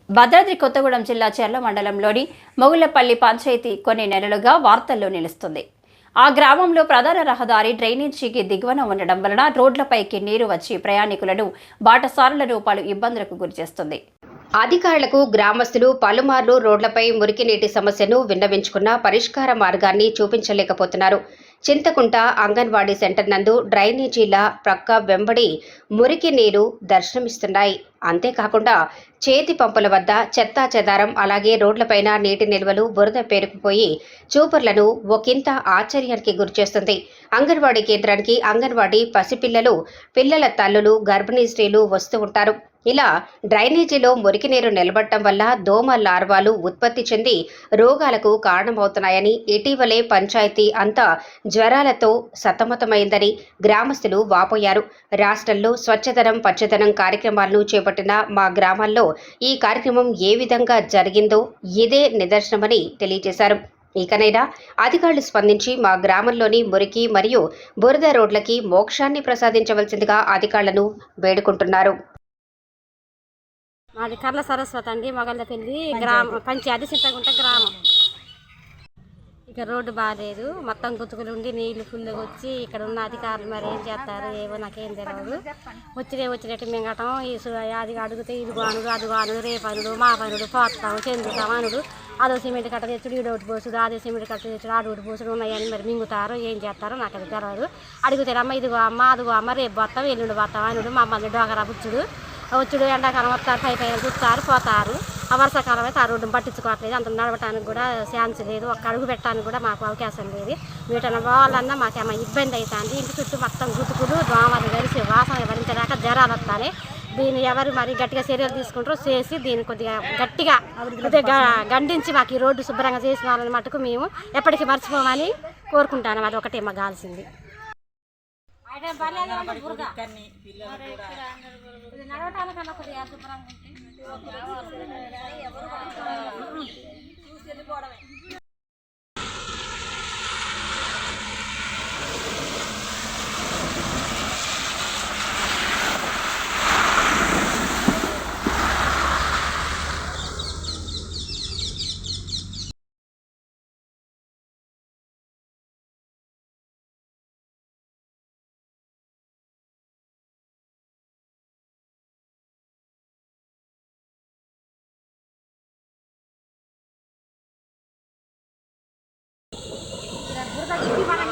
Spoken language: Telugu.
భద్రాద్రి కొత్తగూడెం జిల్లా చెర్ల మండలంలోని మొగుళ్లపల్లి పంచాయతీ కొన్ని నెలలుగా వార్తల్లో నిలుస్తుంది. ఆ గ్రామంలో ప్రధాన రహదారి డ్రైనేజీకి దిగువన ఉండడం వలన రోడ్లపైకి నీరు వచ్చి ప్రయాణికులను బాటసారులను పలు ఇబ్బందులకు గురిచేస్తుంది. అధికారులకు గ్రామస్తులు పలుమార్లు రోడ్లపై మురికి నీటి సమస్యను విన్నవించుకున్న పరిష్కార మార్గాన్ని చూపించలేకపోతున్నారు. చింతకుంట అంగన్వాడీ సెంటర్ నందు డ్రైనేజీల ప్రక్క వెంబడి మురికి నీరు దర్శనమిస్తున్నాయి. అంతేకాకుండా చేతి పంపుల వద్ద చెత్తా చెదారం, అలాగే రోడ్లపైన నీటి నిల్వలు బురద పేరుకుపోయి చూపర్లను ఒకంత ఆశ్చర్యానికి గురిచేస్తుంది. అంగన్వాడీ కేంద్రానికి అంగన్వాడీ పసిపిల్లలు, పిల్లల తల్లులు, గర్భిణీ స్త్రీలు వస్తూ ఉంటారు. ఇలా డ్రైనేజీలో మురికి నీరు నిలబడటం వల్ల దోమ లార్వాలు ఉత్పత్తి చెంది రోగాలకు కారణమవుతున్నాయని, ఇటీవలే పంచాయతీ అంతా జ్వరాలతో సతమతమైందని గ్రామస్తులు వాపోయారు. రాష్ట్రంలో స్వచ్ఛదనం పచ్చదనం కార్యక్రమాలను చేపట్టిన మా గ్రామాల్లో ఈ కార్యక్రమం ఏ విధంగా జరిగిందో ఇదే నిదర్శనమని తెలియజేశారు. ఇకనైనా అధికారులు స్పందించి మా గ్రామంలోని మురికి మరియు బురద రోడ్లకి మోక్షాన్ని ప్రసాదించవలసిందిగా అధికారులను వేడుకుంటున్నారు. మాది కర్ల సరస్వతి అండి, మొగళ్ళపల్లి గ్రామం, పంచాయతీ చింతకుంట గ్రామం. ఇక రోడ్డు బాగాలేదు, మొత్తం గుతుకులు ఉండి నీళ్లు ఫుల్గా వచ్చి ఇక్కడ ఉన్న అధికారులు మరి ఏం చేస్తారు ఏవో నాకేం తెలియదు. వచ్చినట్టు మింగటం, అది అడిగితే ఇది బానుడు అది బానుడు, రేపనుడు మా పనుడు పోతాం చెందుతాం అనుడు, అదో సిమెంట్ కట్ట తెచ్చుడు ఈడోటి పోసుడు, అదే సిమెంట్ కట్ట తెచ్చుడు ఆడోటి పోసుడు ఉన్నాయని మరి మింగుతారో ఏం చేస్తారో నాకు అది తెలియదు. అడిగితే అమ్మ ఇదిగో అమ్మ అదిగో అమ్మ రేపు పోతాం ఎల్లుండి పోతాం అనుడు, మమ్మల్ని డోగరా బుచ్చుడు వచ్చుడు, ఎండాకాలం వస్తారు పై చూస్తారు పోతారు. ఆ వర్షాకాలం అయితే ఆ రోడ్డును పట్టించుకోవట్లేదు, అంత నడవటానికి కూడా ఛాన్స్ లేదు, ఒక్క అడుగు పెట్టడానికి కూడా మాకు అవకాశం లేదు. వీటన పోవాలన్నా మాకేమో ఇబ్బంది అవుతుంది. ఇంటి చుట్టూ మొత్తం గుతుకులు దోమలు కలిసి వాసన భరించలేక జ్వరాలు వస్తాయి. దీన్ని ఎవరు మరి గట్టిగా చర్యలు తీసుకుంటారో చేసి దీన్ని కొద్దిగా గట్టిగా గండించి మాకు ఈ రోడ్డు శుభ్రంగా చేసిన వాళ్ళని మటుకు మేము ఎప్పటికీ మర్చిపోమని కోరుకుంటాను. అది ఒకటే మాకు కావాల్సింది. నడవటానికన్నా కొద్దిగా శుభ్రంగా బురద